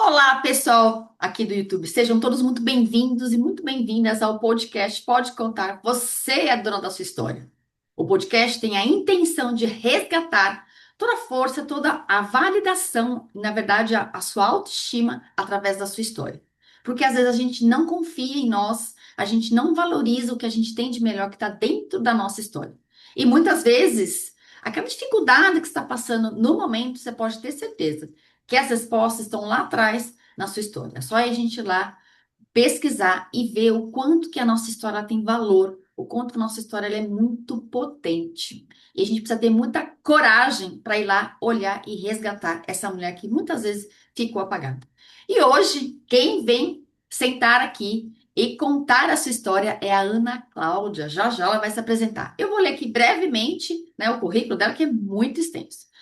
Olá, pessoal aqui do YouTube. Sejam todos muito bem-vindos e muito bem-vindas ao podcast Pode Contar. Você é a dona da sua história. O podcast tem a intenção de resgatar toda a força, toda a validação, na verdade, a sua autoestima através da sua história. Porque às vezes a gente não confia em nós, a gente não valoriza o que a gente tem de melhor que está dentro da nossa história. E muitas vezes, aquela dificuldade que você está passando no momento, você pode ter certeza que as respostas estão lá atrás na sua história. É só a gente ir lá pesquisar e ver o quanto que a nossa história tem valor, o quanto que a nossa história ela é muito potente. E a gente precisa ter muita coragem para ir lá olhar e resgatar essa mulher que muitas vezes ficou apagada. E hoje, quem vem sentar aqui e contar a sua história é a Ana Cláudia. Já já ela vai se apresentar. Eu vou ler aqui brevemente, né, o currículo dela, que é muito extenso.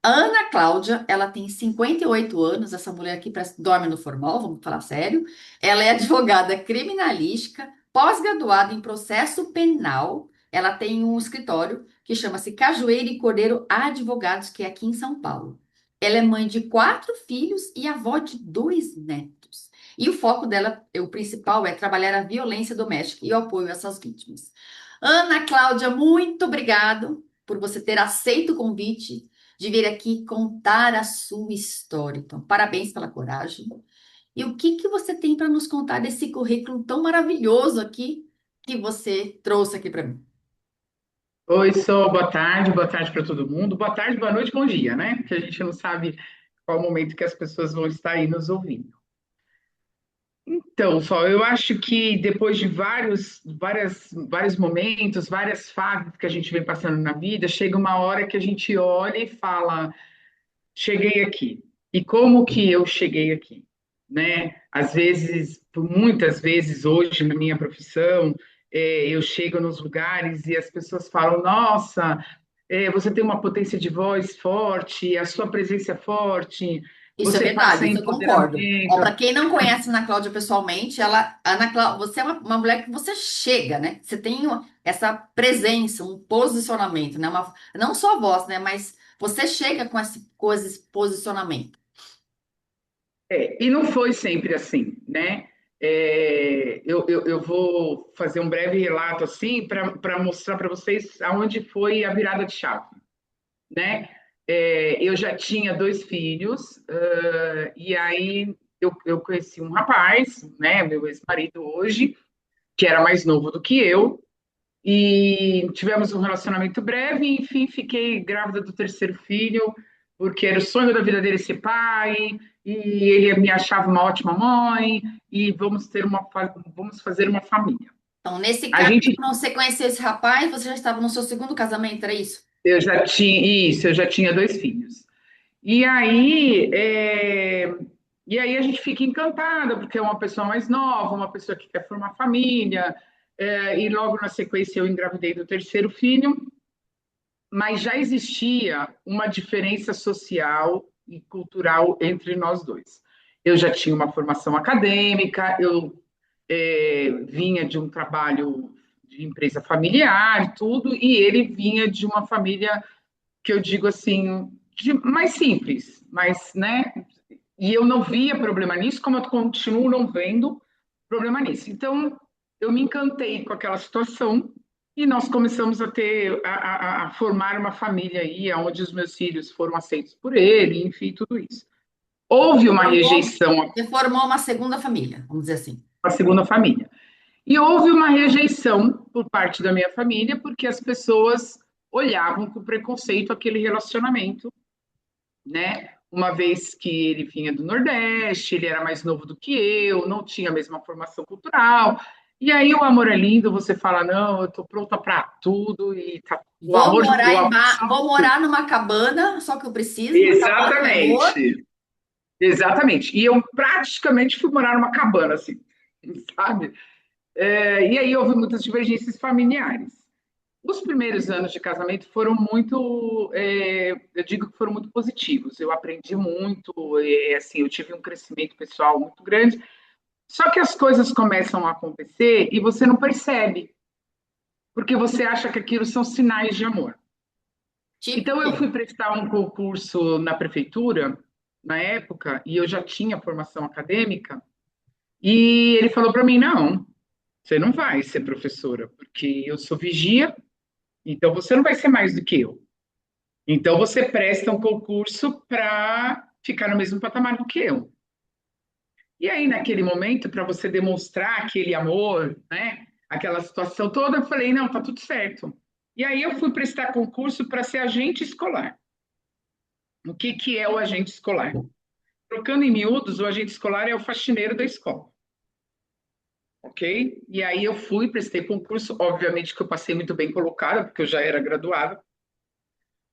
A Ana Cláudia, ela tem 58 anos, essa mulher aqui parece que dorme no formal, vamos falar sério. Ela é advogada criminalística, pós-graduada em processo penal. Ela tem um escritório que chama-se Cajueiro e Cordeiro Advogados, que é aqui em São Paulo. Ela é mãe de 4 filhos e avó de 2 netos. E o foco dela, o principal, é trabalhar a violência doméstica e o apoio a essas vítimas. Ana Cláudia, muito obrigado por você ter aceito o convite de vir aqui contar a sua história. Então, parabéns pela coragem. E o que que você tem para nos contar desse currículo tão maravilhoso aqui que você trouxe aqui para mim? Oi, boa tarde para todo mundo. Boa tarde, boa noite, bom dia, né? Porque a gente não sabe qual o momento que as pessoas vão estar aí nos ouvindo. Então, Sol, eu acho que depois de vários momentos, várias fases que a gente vem passando na vida, chega uma hora que a gente olha e fala: cheguei aqui. E como que eu cheguei aqui? Né? Às vezes, por muitas vezes hoje na minha profissão, eu chego nos lugares e as pessoas falam: nossa, você tem uma potência de voz forte, a sua presença é forte, Isso é você verdade, passa isso eu concordo. Ó, empoderamento. para quem não conhece a Ana Cláudia pessoalmente, Ana Cláudia, você é uma mulher que você chega, né? Você tem essa presença, um posicionamento, né? Não só a voz, né? Mas você chega com esse posicionamento. E não foi sempre assim, né? Eu vou fazer um breve relato assim para mostrar para vocês aonde foi a virada de chave, né? Eu já tinha 2 filhos, e aí eu conheci um rapaz, né, meu ex-marido hoje, que era mais novo do que eu, e tivemos um relacionamento breve, e, enfim, fiquei grávida do terceiro filho, porque era o sonho da vida dele ser pai, e ele me achava uma ótima mãe, e vamos fazer uma família. Então, nesse A caso, gente, quando você conheceu esse rapaz, você já estava no seu segundo casamento, era isso? eu já tinha 2 filhos. E aí, a gente fica encantada, porque é uma pessoa mais nova, uma pessoa que quer formar família, e logo na sequência eu engravidei do terceiro filho, mas já existia uma diferença social e cultural entre nós dois. Eu já tinha uma formação acadêmica, eu vinha de um trabalho de empresa familiar, e tudo, e ele vinha de uma família que eu digo assim, mais simples, mas, né? E eu não via problema nisso, como eu continuo não vendo problema nisso. Então, eu me encantei com aquela situação e nós começamos a formar uma família aí, onde os meus filhos foram aceitos por ele, enfim, tudo isso. Houve uma rejeição Você formou uma segunda família, vamos dizer assim. à segunda família. E houve uma rejeição por parte da minha família, porque as pessoas olhavam com preconceito aquele relacionamento, né? Uma vez que ele vinha do Nordeste, ele era mais novo do que eu, não tinha a mesma formação cultural. E aí o amor é lindo, você fala, não, eu tô pronta para tudo e tá, o amor Vou morar numa cabana, só que eu preciso, uma cabana de amor. exatamente, exatamente. E eu praticamente fui morar numa cabana, assim, sabe? E aí houve muitas divergências familiares. Os primeiros anos de casamento foram muito, eu digo que foram muito positivos. Eu aprendi muito, assim, eu tive um crescimento pessoal muito grande. Só que as coisas começam a acontecer e você não percebe, porque você acha que aquilo são sinais de amor. Tipo o Então eu quê? fui prestar um concurso na prefeitura na época, e eu já tinha formação acadêmica, e ele falou para mim: não, você não vai ser professora, porque eu sou vigia, então você não vai ser mais do que eu. Então você presta um concurso para ficar no mesmo patamar do que eu. E aí, naquele momento, para você demonstrar aquele amor, né, aquela situação toda, eu falei: não, tá tudo certo. E aí eu fui prestar concurso para ser agente escolar. O que que é o agente escolar? Trocando em miúdos, o agente escolar é o faxineiro da escola, ok? E aí eu fui, prestei concurso, obviamente que eu passei muito bem colocada, porque eu já era graduada,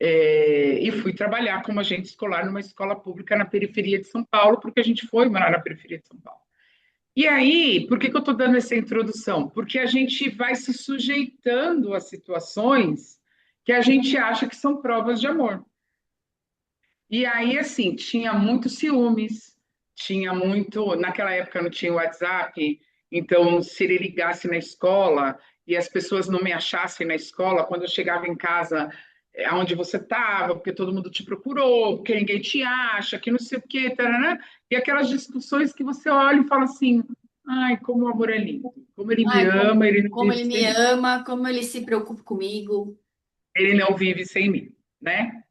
e fui trabalhar como agente escolar numa escola pública na periferia de São Paulo, porque a gente foi morar na periferia de São Paulo. E aí, por que que eu estou dando essa introdução? Porque a gente vai se sujeitando a situações que a gente acha que são provas de amor. E aí, assim, tinha muitos ciúmes, tinha muito. Naquela época não tinha WhatsApp, então, se ele ligasse na escola e as pessoas não me achassem na escola, quando eu chegava em casa, aonde você estava, porque todo mundo te procurou, porque ninguém te acha, que não sei o quê, taranã, e aquelas discussões que você olha e fala assim: ai, como o amor é lindo, como ele me Ai, ama, ele não como vive ele me sem mim, ama, como ele se preocupa comigo. ele não vive sem mim, né?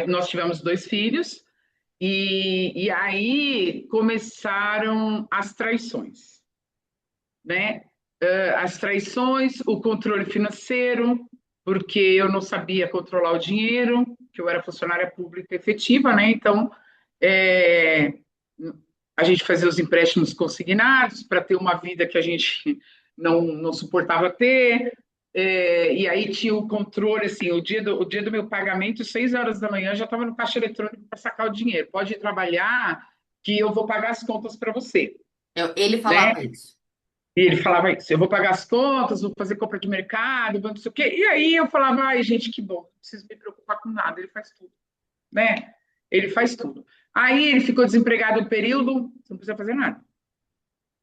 Nós tivemos dois filhos. E aí começaram as traições, né? As traições, o controle financeiro, porque eu não sabia controlar o dinheiro, que eu era funcionária pública efetiva, né? Então, é, a gente fazia os empréstimos consignados para ter uma vida que a gente não suportava ter. E aí tinha o controle, assim, o dia do meu pagamento, 6 horas da manhã, eu já estava no caixa eletrônico para sacar o dinheiro. Pode ir trabalhar, que eu vou pagar as contas para você, Ele né? falava isso. E ele falava isso: eu vou pagar as contas, vou fazer compra de mercado, vou não sei o quê. E aí eu falava: ai, gente, que bom, não preciso me preocupar com nada, ele faz tudo, né? Ele faz tudo. Aí ele ficou desempregado um período, você não precisa fazer nada.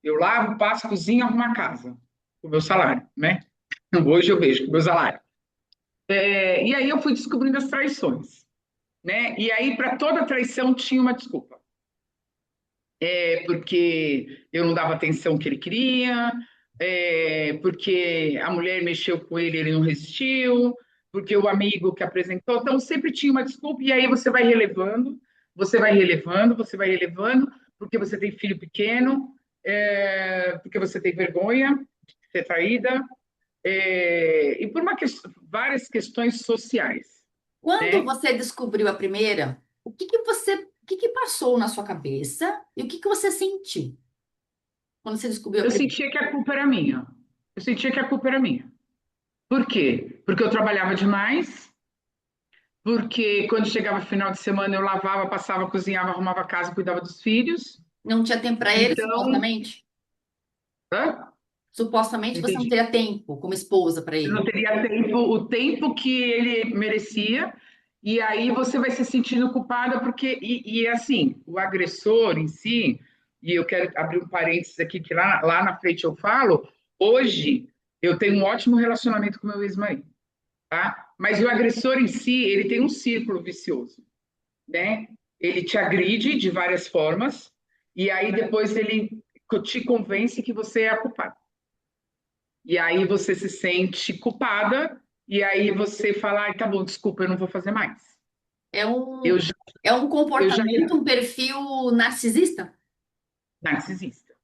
Eu lavo, passo, cozinho, arrumo a casa, com o meu salário, né? Hoje eu vejo com o meu salário. E aí eu fui descobrindo as traições, né? E aí para toda traição tinha uma desculpa. Porque eu não dava a atenção que ele queria, porque a mulher mexeu com ele, ele não resistiu, porque o amigo que apresentou. Então, sempre tinha uma desculpa, e aí você vai relevando, você vai relevando, você vai relevando, porque você tem filho pequeno, porque você tem vergonha de ser traída, e por várias questões sociais, Quando né? você descobriu a primeira, o que que passou na sua cabeça e o que que você sentiu quando você descobriu a Eu primeira? sentia que a culpa era minha. Eu sentia que a culpa era minha. Por quê? Porque eu trabalhava demais, porque quando chegava final de semana eu lavava, passava, cozinhava, arrumava a casa, cuidava dos filhos. Não tinha tempo para ele, Então, supostamente? hã? Supostamente Não você não entendi. teria tempo como esposa para Eu não ele. teria tempo, o tempo que ele merecia, e aí você vai se sentindo culpada, porque, assim, o agressor em si, e eu quero abrir um parênteses aqui, que lá na frente eu falo, hoje eu tenho um ótimo relacionamento com meu ex-marido, tá? Mas o agressor em si, ele tem um círculo vicioso, né? Ele te agride de várias formas e aí depois ele te convence que você é a culpada. E aí você se sente culpada e aí você fala: "Ai, tá bom, desculpa, eu não vou fazer mais". É Eu um, já, é um eu já comportamento, um perfil narcisista? narcisista.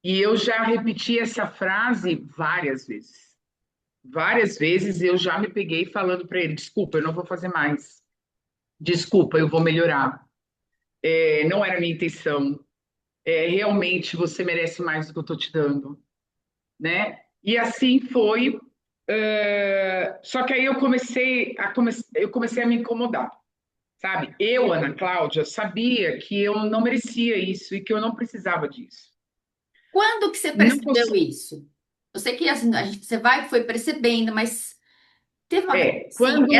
E eu já repeti essa frase várias vezes. Várias vezes eu já me peguei falando para ele: "Desculpa, eu não vou fazer mais. Desculpa, eu vou melhorar. Não era minha intenção. Realmente você merece mais do que eu estou te dando", né? E assim foi. Só que aí eu comecei a me incomodar, sabe? Eu, Ana Cláudia, sabia que eu não merecia isso e que eu não precisava disso. Quando que você Não percebeu posso, isso? Eu sei que assim, você foi percebendo, mas teve uma. Sim, quando aí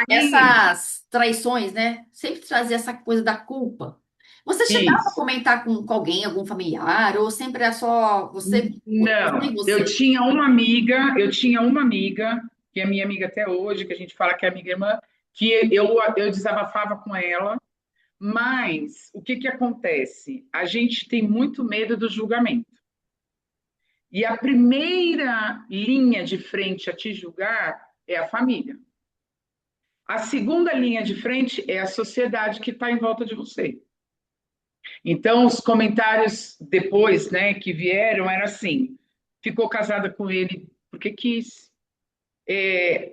essas traições, né? Sempre trazia essa coisa da culpa. Você chegava a isso. comentar com alguém, algum familiar, ou sempre é só você e Não, você? eu tinha uma amiga, que é minha amiga até hoje, que a gente fala que é amiga irmã, que eu desabafava com ela, Mas o que que acontece? A gente tem muito medo do julgamento. E a primeira linha de frente a te julgar é a família. A segunda linha de frente é a sociedade que está em volta de você. Então, os comentários depois, né, que vieram, era assim: ficou casada com ele porque quis,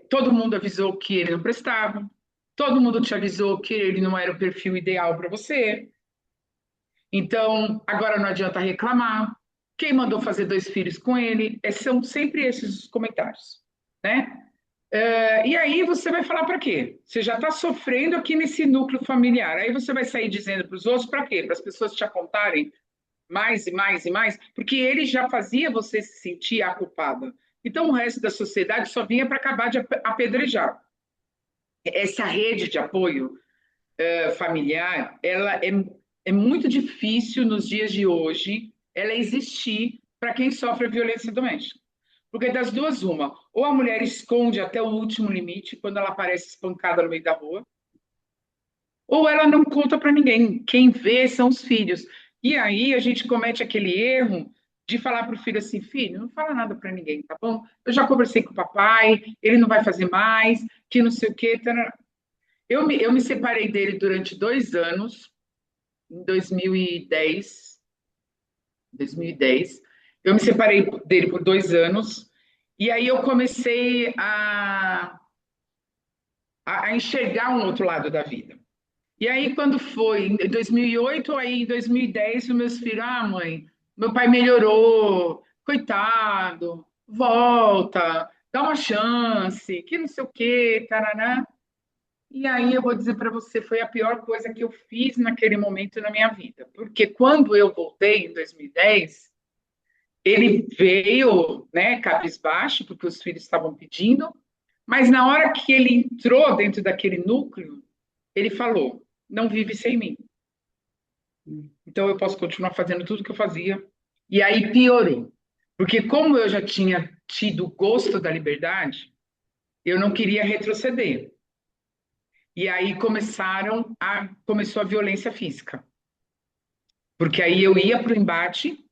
todo mundo avisou que ele não prestava, todo mundo te avisou que ele não era o perfil ideal para você, então agora não adianta reclamar. Quem mandou fazer 2 filhos com ele? São sempre esses os comentários, né? E aí você vai falar para quê? Você já está sofrendo aqui nesse núcleo familiar. Aí você vai sair dizendo para os outros para quê? Para as pessoas te apontarem mais e mais e mais, porque ele já fazia você se sentir a culpada. Então o resto da sociedade só vinha para acabar de apedrejar. Essa rede de apoio familiar, é muito difícil nos dias de hoje ela existir para quem sofre violência doméstica. Porque das duas, uma, ou a mulher esconde até o último limite, quando ela aparece espancada no meio da rua, ou ela não conta para ninguém. Quem vê são os filhos. E aí a gente comete aquele erro de falar para o filho assim: filho, não fala nada para ninguém, tá bom? Eu já conversei com o papai, ele não vai fazer mais, que não sei o quê. Eu me separei dele durante 2 anos, em 2010. Eu me separei dele por 2 anos, e aí eu comecei a enxergar um outro lado da vida. E aí, quando foi em 2008, aí em 2010, os meus filhos, mãe, meu pai melhorou, coitado, volta, dá uma chance, que não sei o quê, taraná. E aí eu vou dizer para você, foi a pior coisa que eu fiz naquele momento na minha vida. Porque quando eu voltei em 2010, ele veio, né, cabisbaixo, porque os filhos estavam pedindo, mas na hora que ele entrou dentro daquele núcleo, ele falou: não vive sem mim. Então eu posso continuar fazendo tudo que eu fazia. E aí piorou. Porque como eu já tinha tido o gosto da liberdade, eu não queria retroceder. E aí começou a violência física. Porque aí eu ia para o embate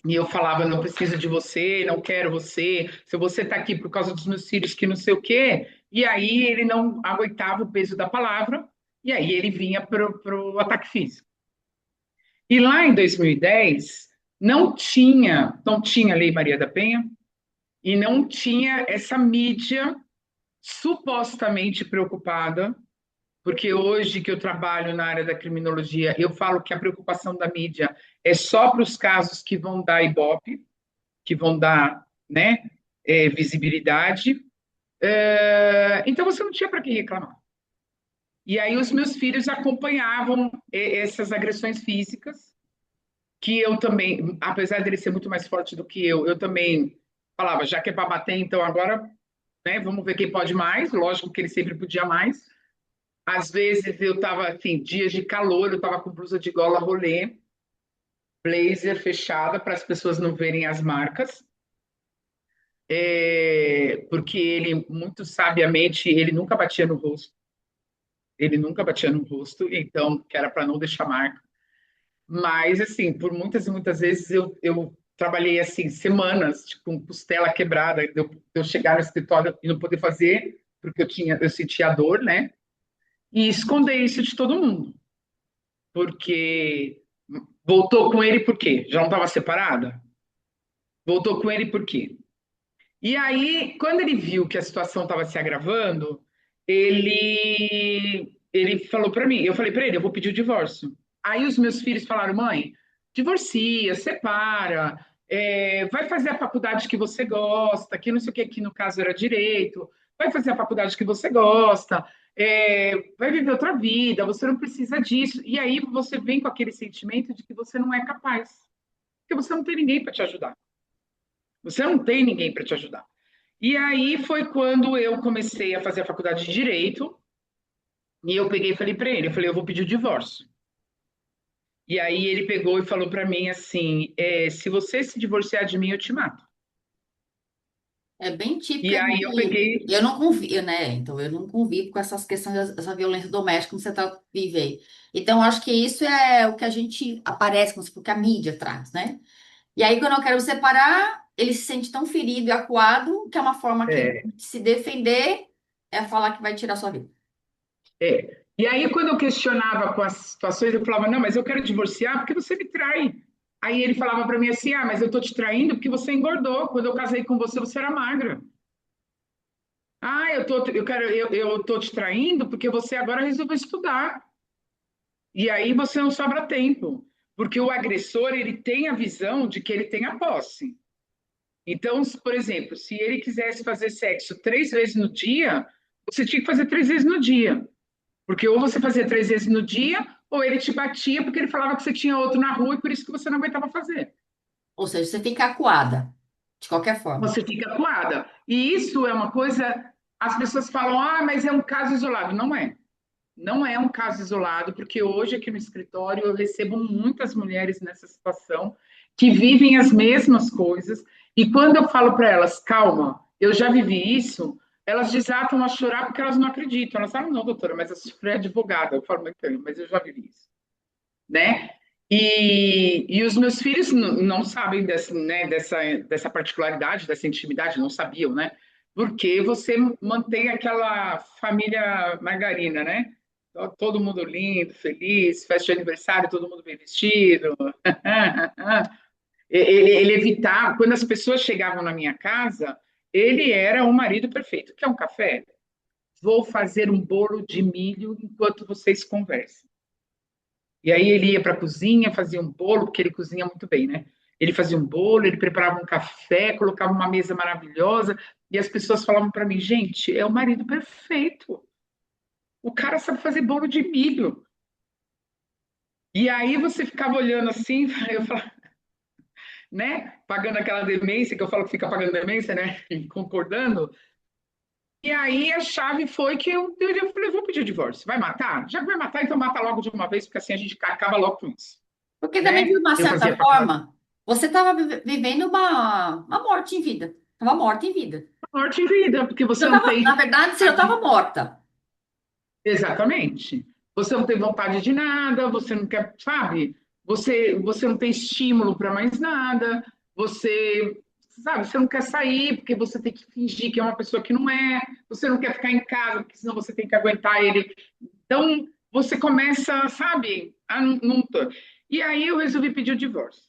e eu falava: não preciso de você, não quero você, se você está aqui por causa dos meus filhos, que não sei o quê. E aí ele não aguentava o peso da palavra, e aí ele vinha para o ataque físico. E lá em 2010, não tinha Lei Maria da Penha e não tinha essa mídia supostamente preocupada, porque hoje que eu trabalho na área da criminologia, eu falo que a preocupação da mídia é só para os casos que vão dar ibope, que vão dar, né, visibilidade. Então você não tinha para quem reclamar. E aí os meus filhos acompanhavam essas agressões físicas, que eu também, apesar dele ser muito mais forte do que eu também falava: já que é para bater, então agora, né, vamos ver quem pode mais. Lógico que ele sempre podia mais. Às vezes eu estava, assim, dias de calor, eu estava com blusa de gola rolê, blazer fechada para as pessoas não verem as marcas, porque ele, muito sabiamente, ele nunca batia no rosto. Ele nunca batia no rosto, então, que era para não deixar marca. Mas, assim, por muitas e muitas vezes eu trabalhei, assim, semanas, tipo, com costela quebrada, eu chegar no escritório e não poder fazer, porque eu sentia dor, né? E esconder isso de todo mundo. Porque voltou com ele por quê? Já não estava separada? Voltou com ele por quê? E aí, quando ele viu que a situação estava se agravando, ele falou para mim, eu falei para ele: eu vou pedir o divórcio. Aí os meus filhos falaram: mãe, divorcia, separa, vai fazer a faculdade que você gosta, que não sei o que, aqui no caso era direito, vai fazer a faculdade que você gosta, vai viver outra vida, você não precisa disso. E aí você vem com aquele sentimento de que você não é capaz, porque você não tem ninguém para te ajudar. Você não tem ninguém para te ajudar. E aí foi quando eu comecei a fazer a faculdade de Direito, e eu peguei e falei para ele, eu falei: eu vou pedir o divórcio. E aí ele pegou e falou para mim assim: se você se divorciar de mim, eu te mato. É bem E típica aí eu de. peguei, Eu não convivo, né? Então, eu não convivo com essas questões dessa violência doméstica como você está vivendo. Então, eu acho que isso é o que a gente aparece, como se fosse que a mídia traz, né? E aí, quando eu quero separar, ele se sente tão ferido e acuado que é uma forma que é, de se defender é falar que vai tirar sua vida. E aí, quando eu questionava com as situações, eu falava, não, mas eu quero divorciar porque você me trai. Aí ele falava para mim assim, ah, mas eu tô te traindo porque você engordou. Quando eu casei com você, você era magra. Ah, eu tô te traindo porque você agora resolveu estudar. E aí você não sobra tempo. Porque o agressor, ele tem a visão de que ele tem a posse. Então, por exemplo, se ele quisesse fazer sexo 3 vezes no dia, você tinha que fazer 3 vezes no dia. Porque ou você fazia 3 vezes no dia, ou ele te batia porque ele falava que você tinha outro na rua e por isso que você não aguentava fazer. Ou seja, você fica acuada, de qualquer forma. Você fica acuada. E isso é uma coisa. As pessoas falam, ah, mas é um caso isolado. Não é. Não é um caso isolado, porque hoje aqui no escritório eu recebo muitas mulheres nessa situação que vivem as mesmas coisas. E quando eu falo para elas, calma, eu já vivi isso, elas desatam a chorar porque elas não acreditam. Elas falam, não, doutora, mas eu sou advogada. Eu falo, mas eu já vivi isso, né? E os meus filhos não sabem dessa, né, dessa particularidade, dessa intimidade, não sabiam, né? Porque você mantém aquela família margarina, né? Todo mundo lindo, feliz, festa de aniversário, todo mundo bem vestido. Ele evitava, quando as pessoas chegavam na minha casa, ele era o marido perfeito. Quer um café? Vou fazer um bolo de milho enquanto vocês conversam. E aí ele ia para a cozinha, fazia um bolo, porque ele cozinha muito bem, né? Ele fazia um bolo, ele preparava um café, colocava uma mesa maravilhosa, e as pessoas falavam para mim, gente, é o marido perfeito. O cara sabe fazer bolo de milho. E aí você ficava olhando assim, eu falava, né? Pagando aquela demência, que eu falo que fica pagando demência, né? Concordando. E aí a chave foi que eu falei, vou pedir o divórcio. Vai matar? Já que vai matar, então mata logo de uma vez, porque assim a gente acaba logo com isso, Porque também, de né? uma Eu certa fazia faculdade. forma, você estava vivendo uma morte em vida. Estava morta em vida. Morte em vida, porque Já você não tava, na tem verdade, você já estava vontade. morta. Exatamente. Você não tem vontade de nada, você não quer, sabe? Você não tem estímulo para mais nada, você, sabe, você não quer sair porque você tem que fingir que é uma pessoa que não é, você não quer ficar em casa porque senão você tem que aguentar ele. Então, você começa, sabe, a não. E aí eu resolvi pedir o divórcio.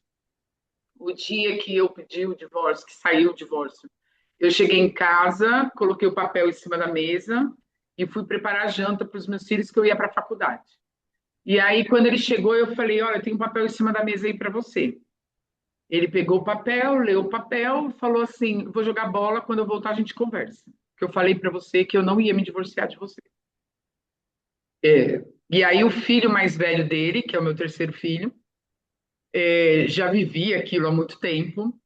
O dia que eu pedi o divórcio, que saiu o divórcio, eu cheguei em casa, coloquei o papel em cima da mesa e fui preparar a janta para os meus filhos que eu ia para a faculdade. E aí, quando ele chegou, eu falei: Olha, tem um papel em cima da mesa aí para você. Ele pegou o papel, leu o papel, falou assim: Vou jogar bola, quando eu voltar a gente conversa. Que eu falei para você que eu não ia me divorciar de você. E aí, o filho mais velho dele, que é o meu terceiro filho, já vivia aquilo há muito tempo,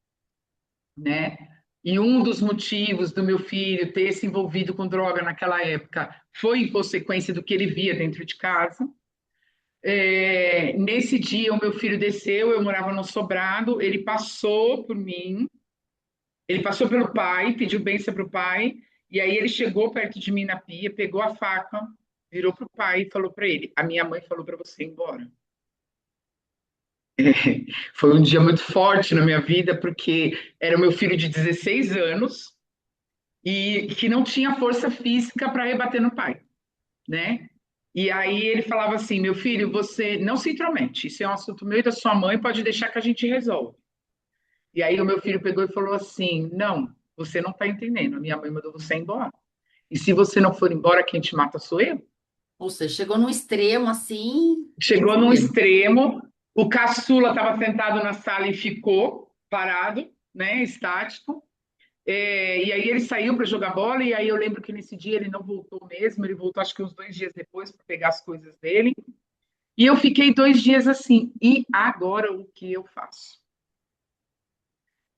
né? E um dos motivos do meu filho ter se envolvido com droga naquela época foi em consequência do que ele via dentro de casa. Nesse dia, o meu filho desceu, eu morava no sobrado, ele passou por mim, ele passou pelo pai, pediu bênção para o pai, e aí ele chegou perto de mim na pia, pegou a faca, virou para o pai e falou para ele: A minha mãe falou para você ir embora. Foi um dia muito forte na minha vida, porque era o meu filho de 16 anos, e que não tinha força física para rebater no pai, né? E aí ele falava assim: meu filho, você não se intromete, isso é um assunto meu e da sua mãe, pode deixar que a gente resolve. E aí o meu filho pegou e falou assim: não, você não está entendendo, a minha mãe mandou você embora. E se você não for embora, quem te mata sou eu. Ou seja, chegou num extremo assim, Chegou desse num jeito. extremo, o caçula estava sentado na sala e ficou parado, né, estático. E aí ele saiu para jogar bola, e aí eu lembro que nesse dia ele não voltou mesmo, ele voltou acho que uns 2 dias depois para pegar as coisas dele. E eu fiquei 2 dias assim, e agora o que eu faço?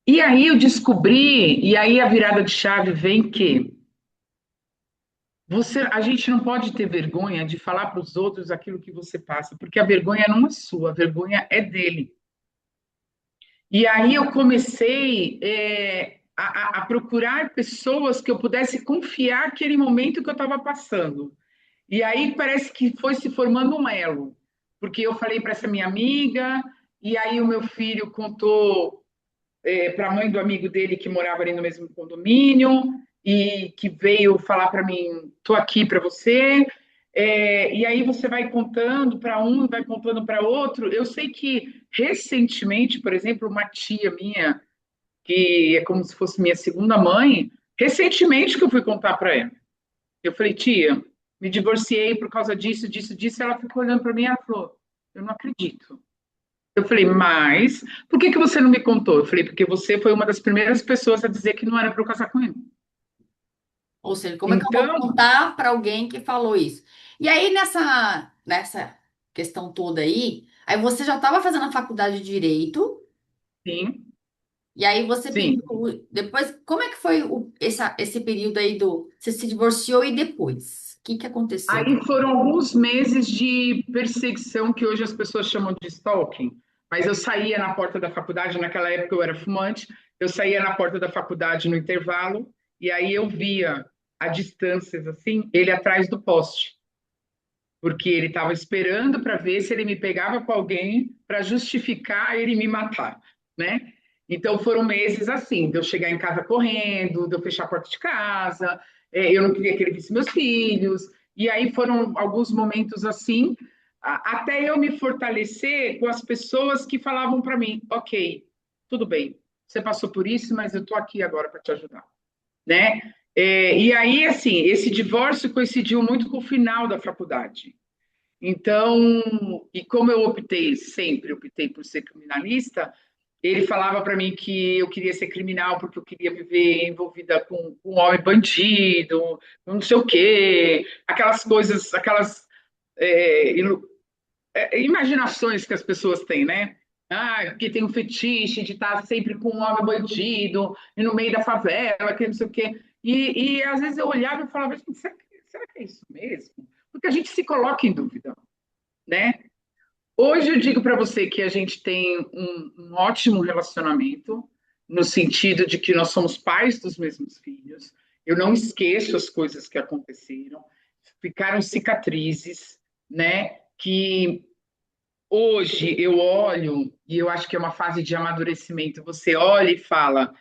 E aí eu descobri, e aí a virada de chave vem que a gente não pode ter vergonha de falar para os outros aquilo que você passa, porque a vergonha não é sua, a vergonha é dele. E aí eu comecei a procurar pessoas que eu pudesse confiar aquele momento que eu estava passando. E aí parece que foi se formando um elo, porque eu falei para essa minha amiga, e aí o meu filho contou para a mãe do amigo dele que morava ali no mesmo condomínio e que veio falar para mim, tô aqui para você. E aí você vai contando para um, vai contando para outro. Eu sei que recentemente, por exemplo, uma tia minha, que é como se fosse minha segunda mãe, recentemente que eu fui contar para ela. Eu falei, tia, me divorciei por causa disso, disso, disso. Ela ficou olhando para mim e falou, eu não acredito. Eu falei, mas por que que você não me contou? Eu falei, porque você foi uma das primeiras pessoas a dizer que não era para eu casar com ele. Ou seja, como é que eu vou Então, contar para alguém que falou isso? E aí, nessa questão toda aí você já estava fazendo a faculdade de Direito, sim, e aí você sim. pediu. Depois, como é que foi esse período aí do. Você se divorciou e depois? O que que aconteceu? Aí foram alguns meses de perseguição que hoje as pessoas chamam de stalking. Mas eu saía na porta da faculdade, naquela época eu era fumante, eu saía na porta da faculdade no intervalo, e aí eu via a distâncias assim, ele atrás do poste, porque ele estava esperando para ver se ele me pegava com alguém para justificar ele me matar, né? Então foram meses assim, de eu chegar em casa correndo, de eu fechar a porta de casa, eu não queria que ele visse meus filhos, e aí foram alguns momentos assim, até eu me fortalecer com as pessoas que falavam para mim, ok, tudo bem, você passou por isso, mas eu estou aqui agora para te ajudar, né? E aí, assim, esse divórcio coincidiu muito com o final da faculdade. Então, e como eu optei, sempre optei por ser criminalista, ele falava para mim que eu queria ser criminal porque eu queria viver envolvida com um homem bandido, não sei o quê, aquelas coisas, aquelas imaginações que as pessoas têm, né? Ah, que tem um fetiche de estar sempre com um homem bandido e no meio da favela, que não sei o quê. E às vezes eu olhava e falava assim, será que é isso mesmo? Porque a gente se coloca em dúvida, né? Hoje eu digo para você que a gente tem um ótimo relacionamento, no sentido de que nós somos pais dos mesmos filhos. Eu não esqueço as coisas que aconteceram, ficaram cicatrizes, né? Que hoje eu olho, e eu acho que é uma fase de amadurecimento, você olha e fala,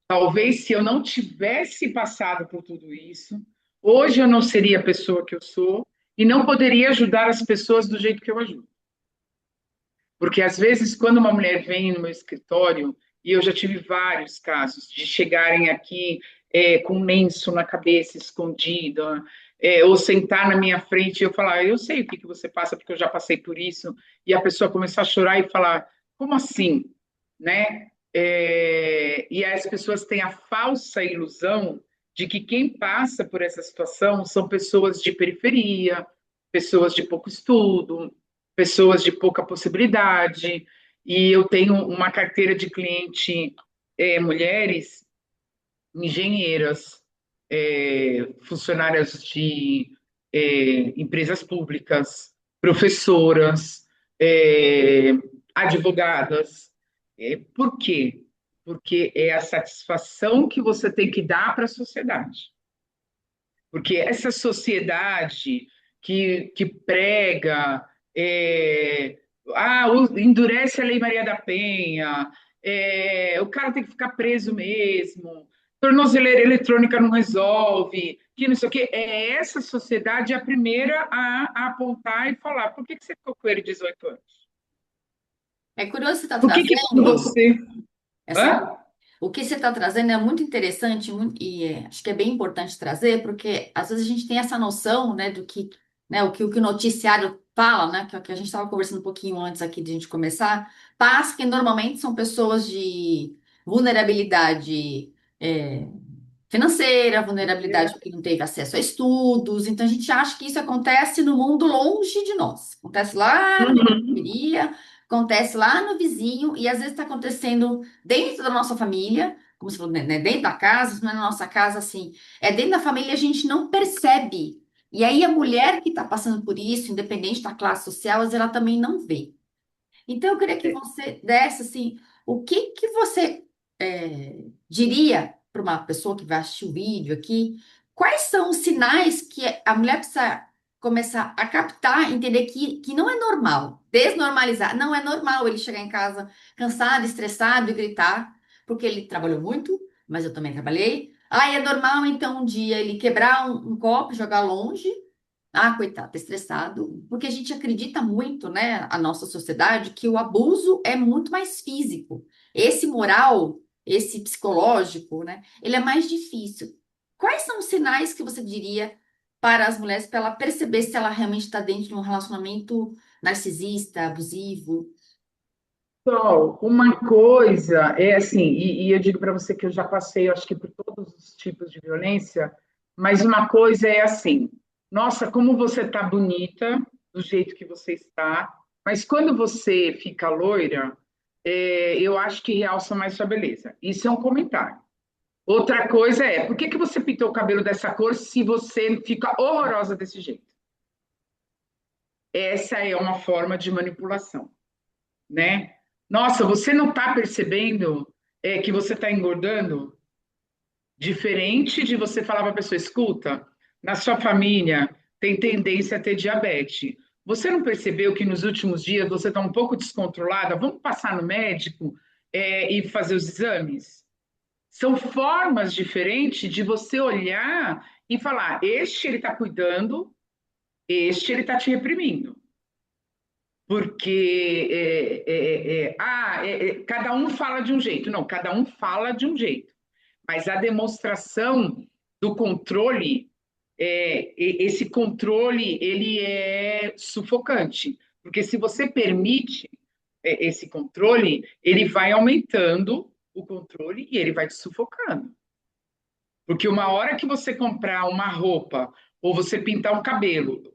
talvez se eu não tivesse passado por tudo isso, hoje eu não seria a pessoa que eu sou e não poderia ajudar as pessoas do jeito que eu ajudo. Porque às vezes, quando uma mulher vem no meu escritório, e eu já tive vários casos de chegarem aqui com um lenço na cabeça escondida, ou sentar na minha frente e eu falar, eu sei o que que você passa, porque eu já passei por isso, e a pessoa começar a chorar e falar, como assim? Né? E as pessoas têm a falsa ilusão de que quem passa por essa situação são pessoas de periferia, pessoas de pouco estudo, pessoas de pouca possibilidade, e eu tenho uma carteira de cliente mulheres engenheiras, funcionárias de empresas públicas, professoras, é, advogadas. Por quê? Porque é a satisfação que você tem que dar para a sociedade. Porque essa sociedade que prega, endurece a Lei Maria da Penha, o cara tem que ficar preso mesmo, tornozeleira eletrônica não resolve, que não sei o quê. É essa sociedade a primeira a apontar e falar: por que que você ficou com ele 18 anos? É curioso você estar Por que que quando trazendo você. essa. Hã? O que você está trazendo é muito interessante acho que é bem importante trazer, porque às vezes a gente tem essa noção, né, do que, né, o que o noticiário fala, né, que é o que a gente estava conversando um pouquinho antes aqui de a gente começar, paz, que normalmente são pessoas de vulnerabilidade é, financeira, vulnerabilidade porque não teve acesso a estudos, então a gente acha que isso acontece no mundo longe de nós, acontece lá na Uhum. periferia, acontece lá no vizinho, e às vezes está acontecendo dentro da nossa família, como você falou, né, dentro da casa, não é na nossa casa, assim, é dentro da família, a gente não percebe. E aí a mulher que está passando por isso, independente da classe social, às vezes ela também não vê. Então eu queria que você desse, assim, o que que você diria para uma pessoa que vai assistir o vídeo aqui, quais são os sinais que a mulher precisa começar a captar, entender que não é normal, desnormalizar. Não é normal ele chegar em casa cansado, estressado e gritar, porque ele trabalhou muito, mas eu também trabalhei. Ah, é normal então um dia ele quebrar um copo, e jogar longe. Ah, coitado, tá estressado. Porque a gente acredita muito, né, a nossa sociedade, que o abuso é muito mais físico. Esse moral, esse psicológico, né, ele é mais difícil. Quais são os sinais que você diria para as mulheres para ela perceber se ela realmente está dentro de um relacionamento narcisista, abusivo? Então, uma coisa é assim, e eu digo para você que eu já passei, eu acho que por todos os tipos de violência, mas uma coisa é assim, nossa, como você está bonita, do jeito que você está, mas quando você fica loira, eu acho que realça mais sua beleza. Isso é um comentário. Outra coisa é, por que que você pintou o cabelo dessa cor se você fica horrorosa desse jeito? Essa é uma forma de manipulação, né? Nossa, você não está percebendo que você está engordando? Diferente de você falar para a pessoa, escuta, na sua família tem tendência a ter diabetes. Você não percebeu que nos últimos dias você está um pouco descontrolada? Vamos passar no médico e fazer os exames? São formas diferentes de você olhar e falar, este ele está cuidando, este ele está te reprimindo. Porque cada um fala de um jeito. Não, cada um fala de um jeito. Mas a demonstração do controle, esse controle, ele é sufocante. Porque se você permite esse controle, ele vai aumentando o controle e ele vai te sufocando. Porque uma hora que você comprar uma roupa ou você pintar um cabelo,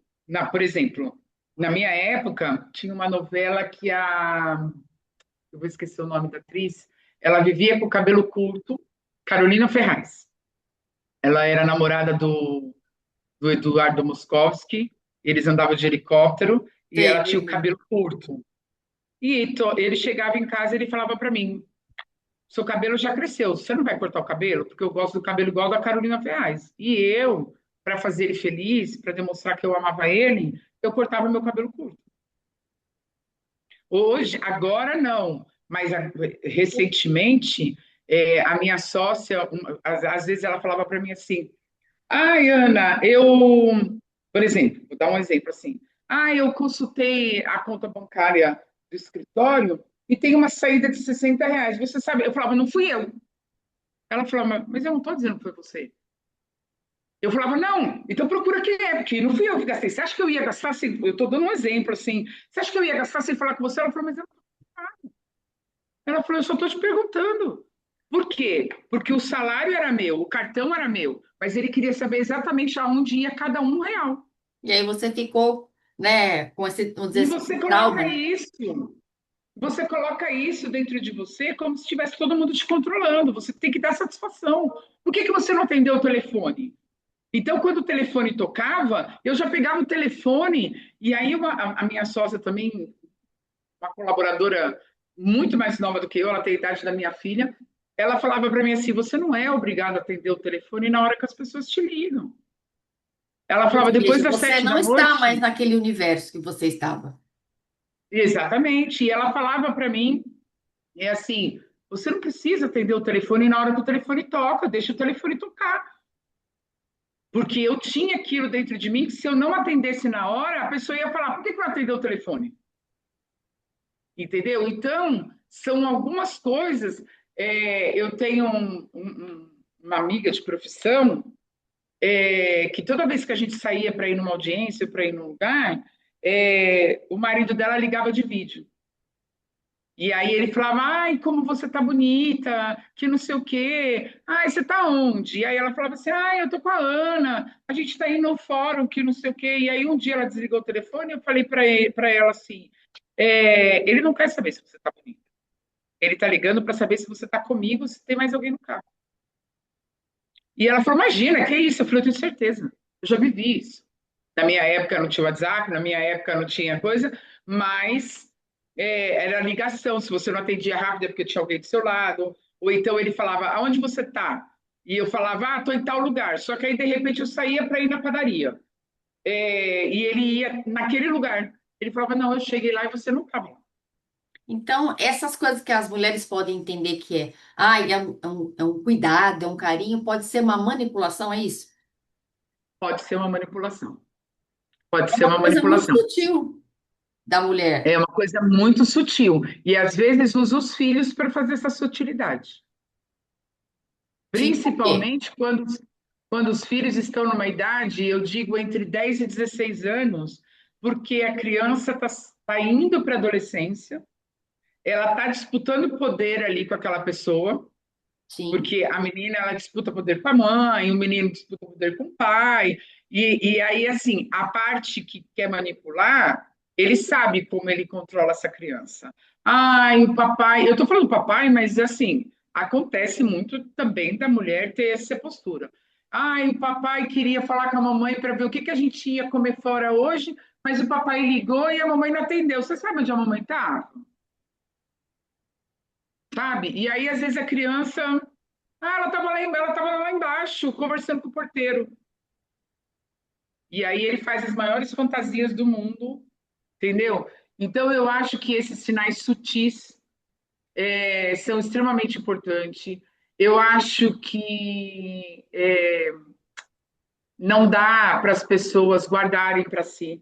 por exemplo, na minha época, tinha uma novela que eu vou esquecer o nome da atriz, ela vivia com o cabelo curto, Carolina Ferraz. Ela era namorada do Eduardo Moscovski, eles andavam de helicóptero e ela tinha o Sei. cabelo curto. E ele chegava em casa e ele falava para mim: seu cabelo já cresceu, você não vai cortar o cabelo? Porque eu gosto do cabelo igual da Carolina Ferraz. E eu, para fazer ele feliz, para demonstrar que eu amava ele, eu cortava meu cabelo curto. Hoje, agora não, mas recentemente, a minha sócia, às vezes ela falava para mim assim: ai, Ana, por exemplo, vou dar um exemplo assim. Ah, eu consultei a conta bancária do escritório e tem uma saída de R$ 60. Você sabe? Eu falava, não fui eu. Ela falava, mas eu não estou dizendo que foi você. Eu falava, não, então procura quem é, porque não fui eu que gastei. Você acha que eu ia gastar sem. Eu estou dando um exemplo assim. Você acha que eu ia gastar sem falar com você? Ela falou, mas eu não. Ela falou, eu só estou te perguntando. Por quê? Porque o salário era meu, o cartão era meu, mas ele queria saber exatamente aonde ia cada R$ 1. E aí você ficou, né, com esse, vamos dizer E assim, trauma. você coloca isso dentro de você como se estivesse todo mundo te controlando. Você tem que dar satisfação. Por que que você não atendeu o telefone? Então, quando o telefone tocava, eu já pegava o telefone, e aí a minha sócia também, uma colaboradora muito mais nova do que eu, ela tem a idade da minha filha, ela falava para mim assim: você não é obrigado a atender o telefone na hora que as pessoas te ligam. Ela Ou falava, depois seja, das você sete não da está mais noite, naquele universo que você estava. exatamente, e ela falava para mim, assim, você não precisa atender o telefone na hora que o telefone toca, deixa o telefone tocar. Porque eu tinha aquilo dentro de mim que se eu não atendesse na hora, a pessoa ia falar, por que que não atendeu o telefone? Entendeu? Então, são algumas coisas. Eu tenho uma amiga de profissão que toda vez que a gente saía para ir numa audiência, para ir num lugar, o marido dela ligava de vídeo. E aí ele falava, ai, como você tá bonita, que não sei o quê. Ai, você tá onde? E aí ela falava assim, ai, eu tô com a Ana, a gente tá indo no fórum, que não sei o quê. E aí um dia ela desligou o telefone e eu falei para ela assim, ele não quer saber se você tá bonita. Ele tá ligando para saber se você tá comigo, se tem mais alguém no carro. E ela falou, imagina, que isso? Eu falei, eu tenho certeza, eu já vivi isso. Na minha época não tinha WhatsApp, na minha época não tinha coisa, mas era ligação. Se você não atendia rápido é porque tinha alguém do seu lado. Ou então ele falava, aonde você está? E eu falava, ah, estou em tal lugar. Só que aí, de repente, eu saía para ir na padaria. E ele ia naquele lugar. Ele falava, não, eu cheguei lá e você não estava lá. Então, essas coisas que as mulheres podem entender que é um cuidado, é um carinho, pode ser uma manipulação, é isso? Pode ser uma manipulação. Pode É ser uma uma coisa muito manipulação. sutil da mulher. É uma coisa muito sutil. E às vezes usa os filhos para fazer essa sutilidade. Tipo o quê? Principalmente quando os filhos estão numa idade, eu digo entre 10 e 16 anos, porque a criança está indo para a adolescência, ela está disputando poder ali com aquela pessoa, Sim. porque a menina ela disputa poder com a mãe, o menino disputa poder com o pai, e aí, assim, a parte que quer manipular, ele sabe como ele controla essa criança. Ai, o papai, eu estou falando papai, mas assim, acontece muito também da mulher ter essa postura. Ai, o papai queria falar com a mamãe para ver o que que a gente ia comer fora hoje, mas o papai ligou e a mamãe não atendeu. Você sabe onde a mamãe está? Sabe? E aí, às vezes, a criança ela tava lá embaixo, conversando com o porteiro. E aí ele faz as maiores fantasias do mundo, entendeu? Então eu acho que esses sinais sutis são extremamente importantes. Eu acho que não dá para as pessoas guardarem para si.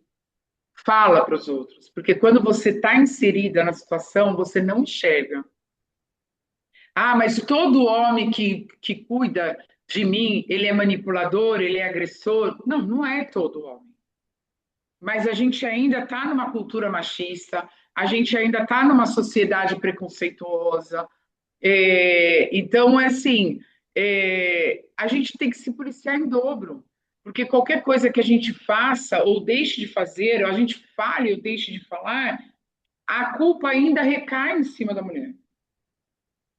Fala para os outros, porque quando você está inserida na situação, você não enxerga. Ah, mas todo homem que cuida de mim, ele é manipulador, ele é agressor. Não, não é todo homem. Mas a gente ainda está numa cultura machista, a gente ainda está numa sociedade preconceituosa. Então, é assim, a gente tem que se policiar em dobro, porque qualquer coisa que a gente faça ou deixe de fazer, ou a gente fale ou deixe de falar, a culpa ainda recai em cima da mulher.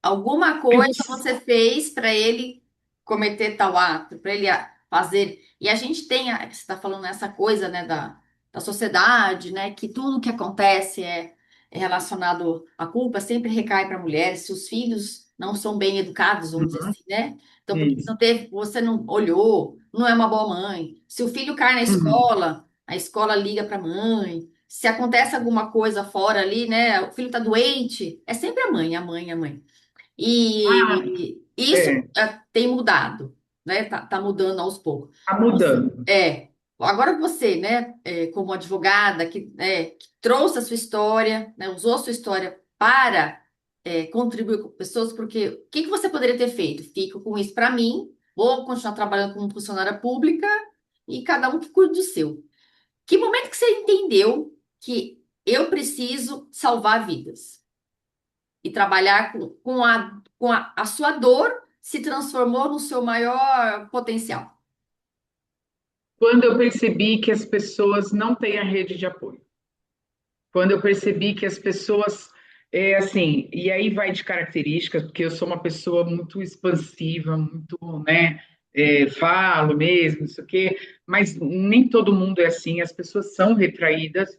Alguma Porque coisa você... você fez para ele cometer tal ato, para ele fazer. E a gente tem, você está falando essa coisa, né, da sociedade, né, que tudo que acontece é relacionado à culpa, sempre recai para a mulher. Se os filhos não são bem educados, vamos dizer Uhum, assim, né? Então, porque isso. não teve, você não olhou, não é uma boa mãe. Se o filho cai na Uhum. escola, a escola liga para a mãe. Se acontece alguma coisa fora ali, né? O filho está doente, é sempre a mãe, a mãe, a mãe. Ah, E isso é, tem mudado, né? Tá mudando aos poucos. tá mudando. Agora você, né, como advogada que trouxe a sua história, né, usou a sua história para contribuir com pessoas, porque o que que você poderia ter feito? Fico com isso para mim, vou continuar trabalhando como funcionária pública e cada um que cuide do seu. Que momento que você entendeu que eu preciso salvar vidas? E trabalhar com a sua dor se transformou no seu maior potencial. Quando eu percebi que as pessoas não têm a rede de apoio. Quando eu percebi que as pessoas, assim, e aí vai de características, porque eu sou uma pessoa muito expansiva, muito, né, falo mesmo, isso aqui, mas nem todo mundo é assim, as pessoas são retraídas,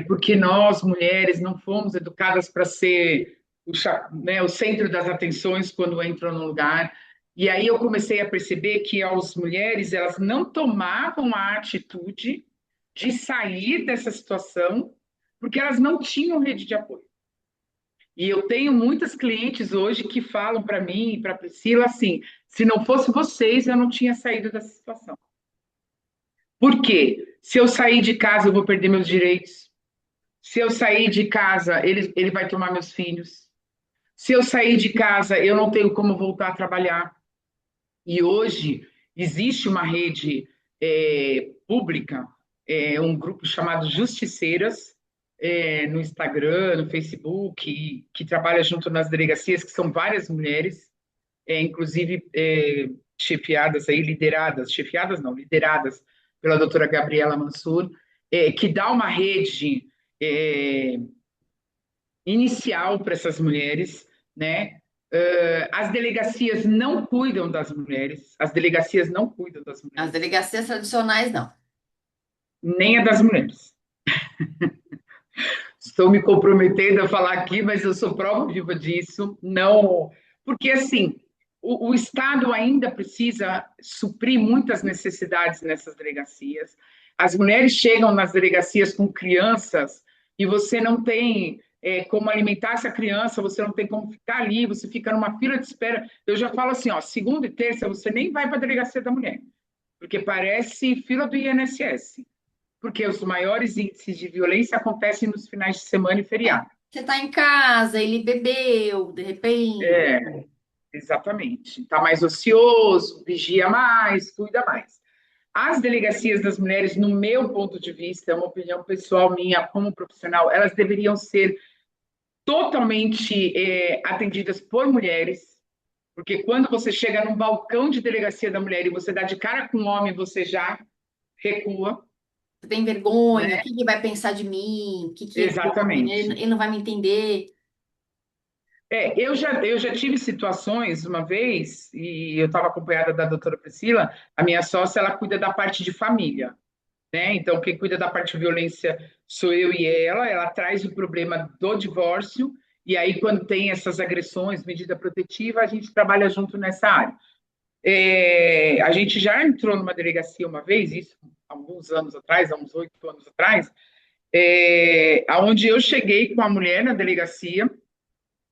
porque nós, mulheres, não fomos educadas para ser o centro das atenções quando entram no lugar. E aí eu comecei a perceber que as mulheres, elas não tomavam a atitude de sair dessa situação porque elas não tinham rede de apoio. E eu tenho muitas clientes hoje que falam para mim e para a Priscila assim: se não fosse vocês, eu não tinha saído dessa situação. Por quê? Se eu sair de casa, eu vou perder meus direitos. Se eu sair de casa, ele vai tomar meus filhos. Se eu sair de casa, eu não tenho como voltar a trabalhar. E hoje existe uma rede pública, um grupo chamado Justiceiras, no Instagram, no Facebook, que trabalha junto nas delegacias, que são várias mulheres, inclusive chefiadas aí, chefiadas não, lideradas pela doutora Gabriela Mansur, que dá uma rede é, inicial para essas mulheres, né? As delegacias não cuidam das mulheres, as delegacias não cuidam das As mulheres, delegacias tradicionais, não. nem a das mulheres. Estou me comprometendo a falar aqui, mas eu sou prova viva disso. Não, porque assim, o Estado ainda precisa suprir muitas necessidades nessas delegacias. As mulheres chegam nas delegacias com crianças e você não tem como alimentar essa criança, você não tem como ficar ali, você fica numa fila de espera. Eu já falo assim, ó, segunda e terça você nem vai para a delegacia da mulher, porque parece fila do INSS, porque os maiores índices de violência acontecem nos finais de semana e É, feriado. você está em casa, ele bebeu, de repente. É, exatamente. Está mais ocioso, vigia mais, cuida mais. As delegacias das mulheres, no meu ponto de vista, é uma opinião pessoal minha como profissional, elas deveriam ser totalmente atendidas por mulheres, porque quando você chega num balcão de delegacia da mulher e você dá de cara com um homem, você já recua, Você tem vergonha? O né? que que vai pensar de mim? O que que é homem, né? Exatamente. Ele não vai me entender. Eu já tive situações uma vez, e eu estava acompanhada da doutora Priscila, a minha sócia, ela cuida da parte de família, né? Então, quem cuida da parte de violência sou eu e ela traz o problema do divórcio, e aí, quando tem essas agressões, medida protetiva, a gente trabalha junto nessa área. A gente já entrou numa delegacia uma vez, isso há alguns anos atrás, há uns 8 anos atrás, onde eu cheguei com a mulher na delegacia,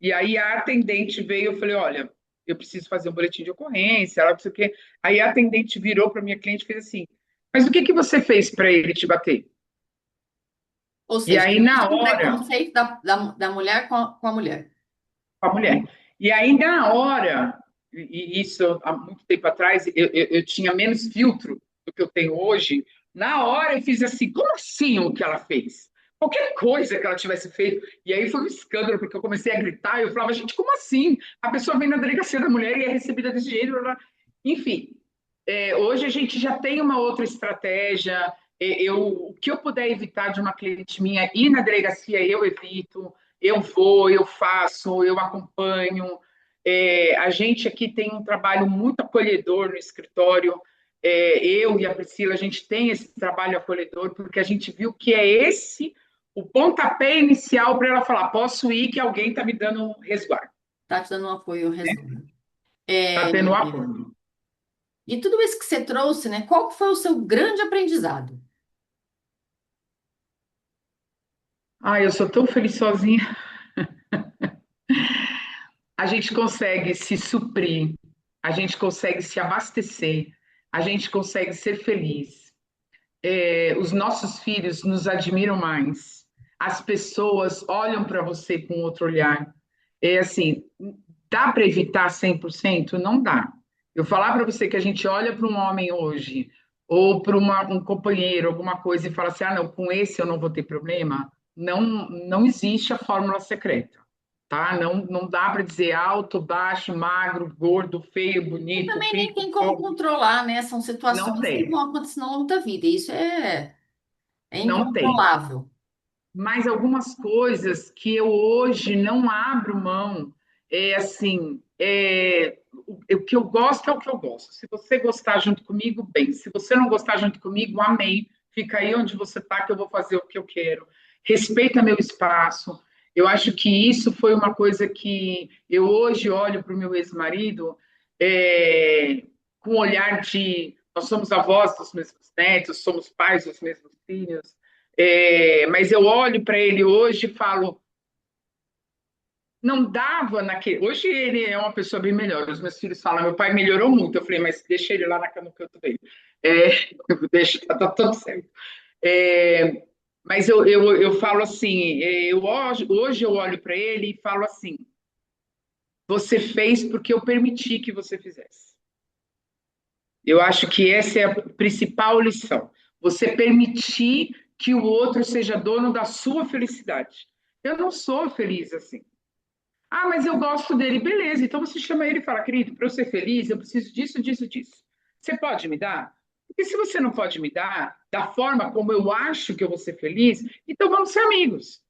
e aí a atendente veio, eu falei, olha, eu preciso fazer um boletim de ocorrência, ela não sei o quê. Aí a atendente virou para minha cliente e fez assim, mas o que que você fez para ele te bater? Ou E seja, aí, na existe um hora, preconceito da mulher com a mulher. com a mulher. E aí, na hora, e isso há muito tempo atrás, eu tinha menos filtro do que eu tenho hoje. Na hora, eu fiz assim: como assim o que ela fez? Qualquer coisa que ela tivesse feito. E aí foi um escândalo, porque eu comecei a gritar. Eu falava: gente, como assim? A pessoa vem na delegacia da mulher e é recebida desse jeito. Blá, blá. Enfim, hoje a gente já tem uma outra estratégia. O que eu puder evitar de uma cliente minha ir na delegacia, eu evito. Eu vou, eu faço, eu acompanho. A gente aqui tem um trabalho muito acolhedor no escritório. Eu e a Priscila, a gente tem esse trabalho acolhedor, porque a gente viu que é esse o pontapé inicial para ela falar: posso ir, que alguém está me dando um resguardo, Tá te dando um apoio, resguardo. está É, tendo um apoio. e tudo isso que você trouxe, né? Qual que foi o seu grande aprendizado? Ah, eu sou tão feliz sozinha. A gente consegue se suprir, a gente consegue se abastecer, a gente consegue ser feliz. Os nossos filhos nos admiram mais. As pessoas olham para você com outro olhar. É assim, dá para evitar 100%? Não dá. Eu falar para você que a gente olha para um homem hoje, ou para um companheiro, alguma coisa, e fala assim: ah, não, com esse eu não vou ter problema. Não, não existe a fórmula secreta, tá? Não, não dá para dizer alto, baixo, magro, gordo, feio, E bonito, também nem rico, tem como pobre. controlar, né? São Não situações que tem, vão acontecendo ao longo da vida. Isso é não tem. incontrolável. Mas algumas coisas que eu hoje não abro mão, assim, o que eu gosto é o que eu gosto. Se você gostar junto comigo, bem. Se você não gostar junto comigo, amém. Fica aí onde você está, que eu vou fazer o que eu quero. Respeita meu espaço. Eu acho que isso foi uma coisa que eu hoje olho para o meu ex-marido com um olhar de nós somos avós dos mesmos netos, somos pais dos mesmos filhos. Mas eu olho para ele hoje e falo, não dava naquele. Hoje ele é uma pessoa bem melhor. Os meus filhos falam, meu pai melhorou muito. Eu falei, mas deixa ele lá no canto dele. É, deixa, tá tudo certo. É, mas eu falo assim, hoje eu olho para ele e falo assim, você fez porque eu permiti que você fizesse. Eu acho que essa é a principal lição. Você permitir que o outro seja dono da sua felicidade. Eu não sou feliz assim. Ah, mas eu gosto dele. Beleza, então você chama ele e fala, querido, para eu ser feliz, eu preciso disso, disso, disso. Você pode me dar? Porque se você não pode me dar da forma como eu acho que eu vou ser feliz, então vamos ser amigos.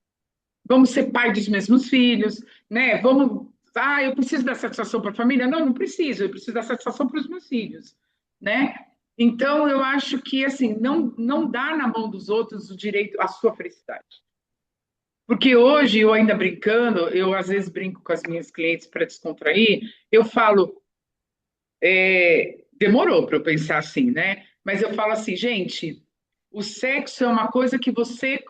Vamos ser pai dos mesmos filhos, né? Vamos. Ah, eu preciso dar satisfação para a família? Não, não preciso. Eu preciso dar satisfação para os meus filhos, né? Então, eu acho que assim não dá na mão dos outros o direito à sua felicidade. Porque hoje, eu ainda brincando, eu às vezes brinco com as minhas clientes para descontrair, eu falo, Demorou para eu pensar assim, né? Mas eu falo assim, gente, o sexo é uma coisa que você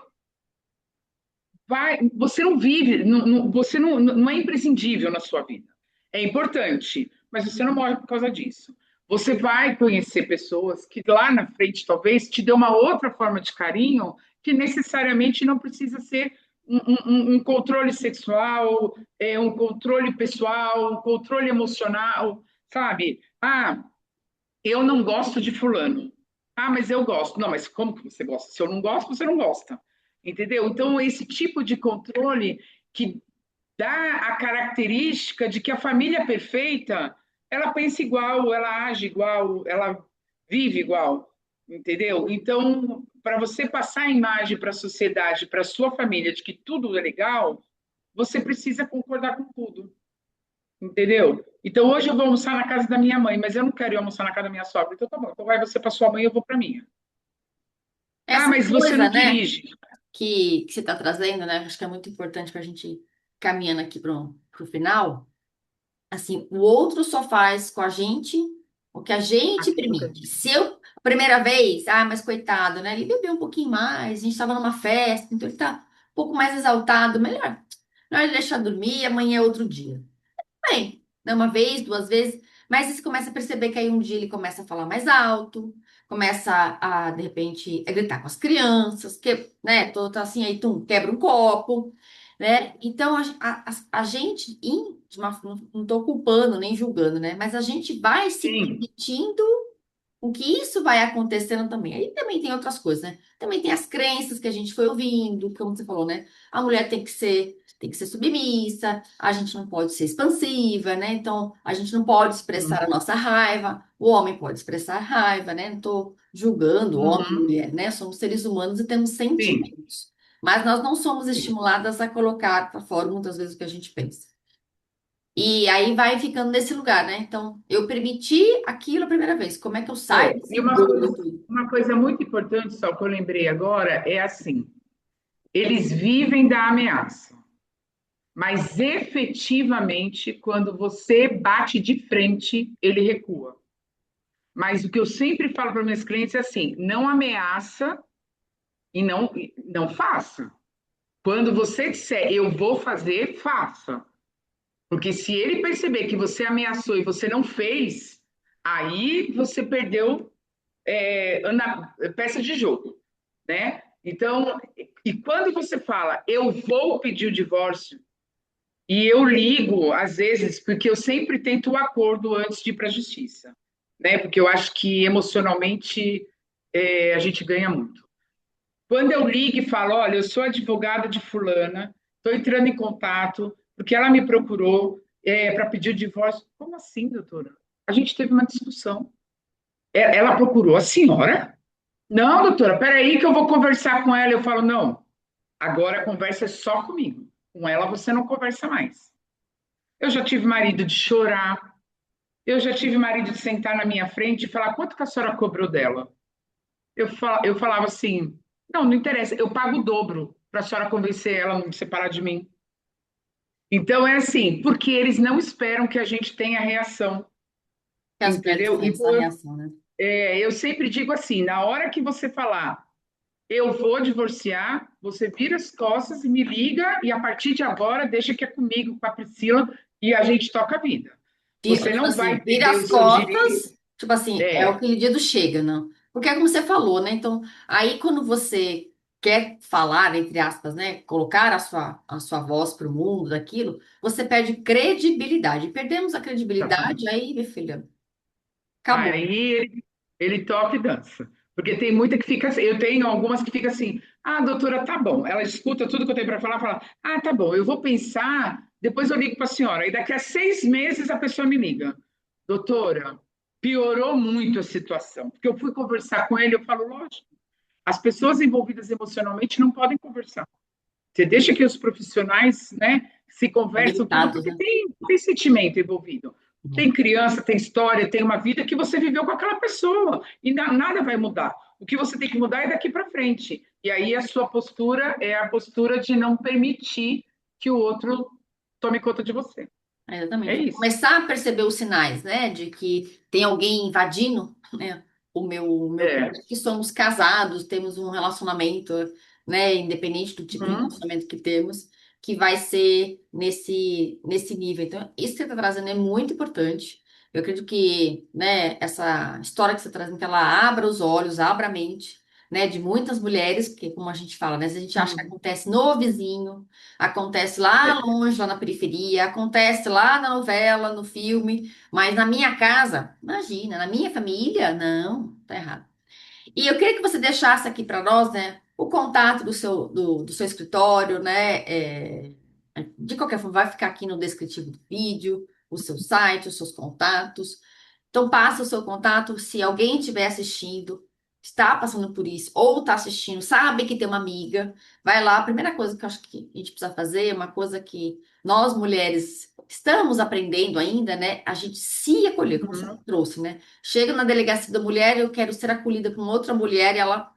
não vive, você não é imprescindível na sua vida. É importante, mas você não morre por causa disso. Você vai conhecer pessoas que lá na frente talvez te dê uma outra forma de carinho que necessariamente não precisa ser um controle sexual, um controle pessoal, um controle emocional, sabe? Ah, eu não gosto de fulano. Ah, mas eu gosto. Não, mas como que você gosta? Se eu não gosto, você não gosta. Entendeu? Então, esse tipo de controle que dá a característica de que a família perfeita, ela pensa igual, ela age igual, ela vive igual. Entendeu? Então, para você passar a imagem para a sociedade, para a sua família, de que tudo é legal, você precisa concordar com tudo. Entendeu? Então hoje eu vou almoçar na casa da minha mãe, mas eu não quero ir almoçar na casa da minha sogra. Então tá bom, então vai você para sua mãe, eu vou para minha. Ah, Essa mas você não coisa, né, dirige. que você está trazendo, né, acho que é muito importante para a gente ir caminhando aqui para o final. Assim, o outro só faz com a gente o que a gente Aquilo que a permite. gente... Se eu, primeira vez, mas coitado, né? Ele bebeu um pouquinho mais, a gente estava numa festa, então ele tá um pouco mais exaltado, melhor ele deixar dormir, amanhã é outro dia. Bem, né, uma vez, duas vezes, mas você começa a perceber que aí um dia ele começa a falar mais alto, começa de repente, a gritar com as crianças, que, né, tô assim, aí, quebra um copo, né? Então, a gente, não tô culpando nem julgando, né? Mas a gente vai se Sim, permitindo o que isso vai acontecendo também. Aí também tem outras coisas, né? Também tem as crenças que a gente foi ouvindo, como você falou, né? A mulher tem que ser submissa, a gente não pode ser expansiva, né? Então, a gente não pode expressar a uhum, nossa raiva, o homem pode expressar raiva, né? Não estou julgando homem e uhum, mulher, né? Somos seres humanos e temos sim, sentimentos. Mas nós não somos sim. estimuladas a colocar para fora muitas vezes o que a gente pensa. E aí vai ficando nesse lugar, né? Então, eu permiti aquilo a primeira vez. Como é que eu saio desse E engodo? uma coisa muito importante, só que eu lembrei agora, é assim: eles vivem da ameaça, mas efetivamente, quando você bate de frente, ele recua. Mas o que eu sempre falo para minhas clientes é assim: não ameaça e não faça. Quando você disser eu vou fazer, faça. Porque se ele perceber que você ameaçou e você não fez, aí você perdeu peça de jogo, né? Então, e quando você fala eu vou pedir o divórcio, e eu ligo, às vezes, porque eu sempre tento o acordo antes de ir para a justiça, né? Porque eu acho que emocionalmente a gente ganha muito. Quando eu ligo e falo, olha, eu sou advogada de fulana, estou entrando em contato, porque ela me procurou para pedir o divórcio. Como assim, doutora? A gente teve uma discussão. Ela procurou a senhora? Não, doutora, peraí que eu vou conversar com ela. Eu falo, não, agora a conversa é só comigo. Com ela você não conversa mais. Eu já tive marido de chorar, eu já tive marido de sentar na minha frente e falar, quanto que a senhora cobrou dela? Eu falava assim: não, não interessa, eu pago o dobro para a senhora convencer ela a não se separar de mim. Então é assim, porque eles não esperam que a gente tenha reação, Que as mulheres entendeu? têm essa Então reação, né? eu sempre digo assim: na hora que você falar, eu vou divorciar, você vira as costas e me liga, e a partir de agora deixa que é comigo, com a Priscila, e a gente toca a vida. Você Tipo não assim, vai vira perder as os seus direitos. costas, tipo assim, é É, aquele dia do chega, não? Porque é como você falou, né? Então, aí quando você quer falar, entre aspas, né? Colocar a sua voz para o mundo daquilo, você perde credibilidade. Perdemos a credibilidade, exatamente. aí, minha filha, acabou. Aí ele toca e dança. Porque tem muita que fica assim, eu tenho algumas que ficam assim, ah, doutora, tá bom. Ela escuta tudo que eu tenho para falar, fala, ah, tá bom, eu vou pensar, depois eu ligo para a senhora. E daqui a 6 meses a pessoa me liga. Doutora, piorou muito a situação. Porque eu fui conversar com ele, eu falo, lógico, as pessoas envolvidas emocionalmente não podem conversar. Você deixa que os profissionais, né, se conversam tudo, Habilitados, porque né? tem sentimento envolvido. Tem Uhum. criança, tem história, tem uma vida que você viveu com aquela pessoa e nada vai mudar. O que você tem que mudar é daqui para frente. E aí a sua postura é a postura de não permitir que o outro tome conta de você. É Exatamente. isso. Começar a perceber os sinais, né, de que tem alguém invadindo, né, o meu É. cônjuge, que somos casados, temos um relacionamento, né, independente do tipo de Uhum, relacionamento que temos, que vai ser nesse nível. Então, isso que você está trazendo é muito importante. Eu acredito que, né, essa história que você está trazendo, que ela abra os olhos, abra a mente, né, de muitas mulheres, porque, como a gente fala, né, se a gente acha que uhum. acontece no vizinho, acontece lá É, longe, lá na periferia, acontece lá na novela, no filme, mas na minha casa, imagina, na minha família, não, tá errado. E eu queria que você deixasse aqui para nós, né, o contato do seu escritório, né, de qualquer forma, vai ficar aqui no descritivo do vídeo, o seu site, os seus contatos. Então, passa o seu contato. Se alguém estiver assistindo, está passando por isso, ou está assistindo, sabe que tem uma amiga, vai lá. A primeira coisa que eu acho que a gente precisa fazer, é uma coisa que nós mulheres estamos aprendendo ainda, né? A gente se acolher, como você uhum. trouxe, né? Chega na delegacia da mulher, eu quero ser acolhida por outra mulher, e ela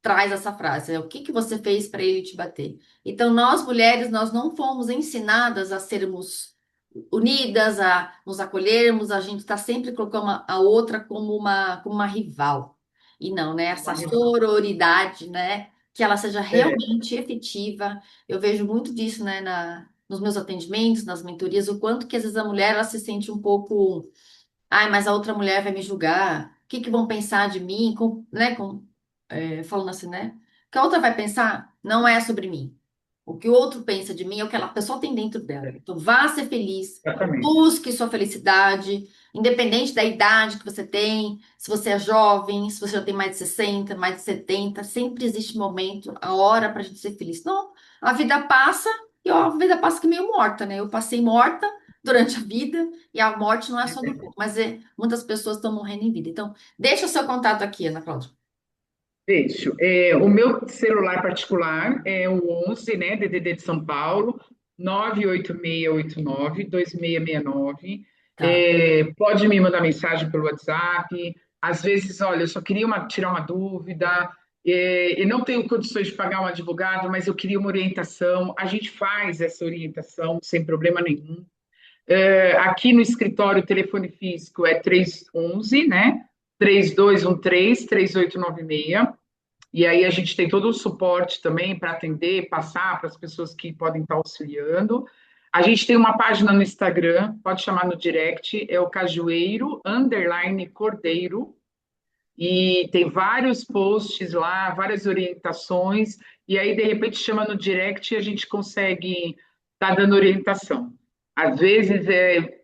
traz essa frase, né? O que que você fez para ele te bater? Então, nós mulheres, nós não fomos ensinadas a sermos unidas, a nos acolhermos, a gente está sempre colocando a outra como uma rival. E não, né? Uma Essa rival. sororidade, né? Que ela seja É, realmente efetiva. Eu vejo muito disso, né, nos meus atendimentos, nas mentorias, o quanto que às vezes a mulher ela se sente um pouco, ai, mas a outra mulher vai me julgar. O que que vão pensar de mim? Né, falando assim, né? O que a outra vai pensar não é sobre mim. O que o outro pensa de mim é o que a pessoa tem dentro dela. é, Então, vá ser feliz, exatamente. busque sua felicidade, independente da idade que você tem, se você é jovem, se você já tem mais de 60, mais de 70, sempre existe momento, a hora para a gente ser feliz. Não, a vida passa e ó, a vida passa que meio morta, né? Eu passei morta durante a vida e a morte não é só do corpo, mas muitas pessoas estão morrendo em vida. Então, deixa o seu contato aqui, Ana Cláudia. Deixo. O meu celular particular é o 11, né, DDD de São Paulo, 98689-2669. Tá. Pode me mandar mensagem pelo WhatsApp. Às vezes, olha, eu só queria tirar uma dúvida, e não tenho condições de pagar um advogado, mas eu queria uma orientação. A gente faz essa orientação sem problema nenhum. Aqui no escritório, o telefone físico é 311, né? 3213-3896. E aí a gente tem todo o suporte também para atender, passar para as pessoas que podem estar auxiliando. A gente tem uma página no Instagram, pode chamar no direct, é o Cajueiro Cordeiro, e tem vários posts lá, várias orientações, e aí de repente chama no direct e a gente consegue estar dando orientação. Às vezes,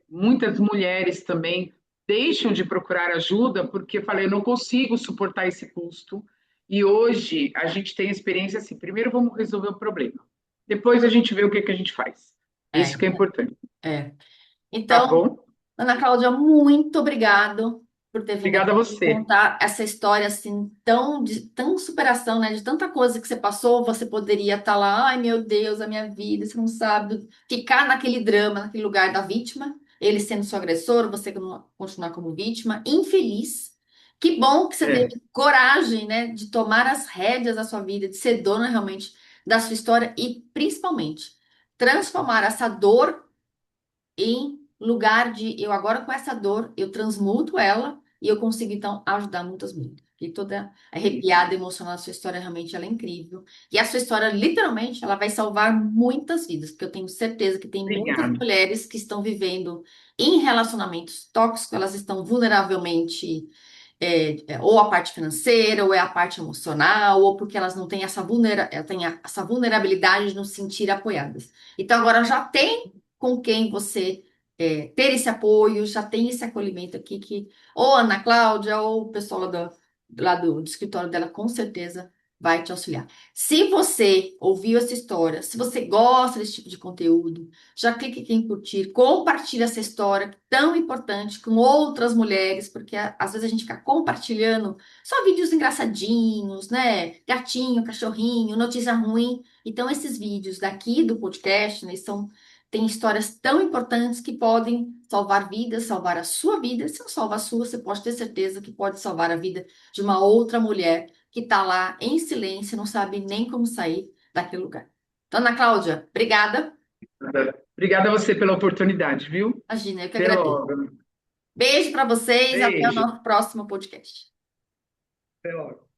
muitas mulheres também deixam de procurar ajuda porque falei, eu não consigo suportar esse custo. E hoje a gente tem experiência assim, primeiro vamos resolver o problema, depois a gente vê o que que a gente faz. É, Isso que é importante, é. tá Então, bom? Ana Cláudia, muito obrigado por ter vindo Obrigada a aqui você. contar essa história assim, tão superação, né? De tanta coisa que você passou, você poderia estar lá, ai meu Deus, a minha vida, você não sabe, ficar naquele drama, naquele lugar da vítima, ele sendo seu agressor, você continuar como vítima, infeliz. Que bom que você É, teve coragem, né, de tomar as rédeas da sua vida, de ser dona realmente da sua história e, principalmente, transformar essa dor em lugar de eu agora com essa dor, eu transmuto ela e eu consigo então ajudar muitas mulheres. E toda isso. arrepiada, emocionada, a sua história realmente ela é incrível. E a sua história, literalmente, ela vai salvar muitas vidas, porque eu tenho certeza que tem muitas Obrigada. mulheres que estão vivendo em relacionamentos tóxicos, elas estão vulneravelmente, ou a parte financeira, ou é a parte emocional, ou porque elas não têm têm essa vulnerabilidade de não se sentir apoiadas. Então agora já tem com quem você ter esse apoio, já tem esse acolhimento aqui que ou a Ana Cláudia ou o pessoal lá do escritório dela com certeza vai te auxiliar. Se você ouviu essa história, se você gosta desse tipo de conteúdo, já clique aqui em curtir, compartilha essa história tão importante com outras mulheres, porque às vezes a gente fica compartilhando só vídeos engraçadinhos, né? Gatinho, cachorrinho, notícia ruim. Então, esses vídeos daqui do podcast, né, tem histórias tão importantes que podem salvar vidas, salvar a sua vida. Se não salva a sua, você pode ter certeza que pode salvar a vida de uma outra mulher que está lá em silêncio, não sabe nem como sair daquele lugar. Então, Ana Cláudia, obrigada. Obrigada a você pela oportunidade, viu? Imagina, eu que Até agradeço. logo. Beijo para vocês, até o Beijo. nosso próximo podcast. Até logo.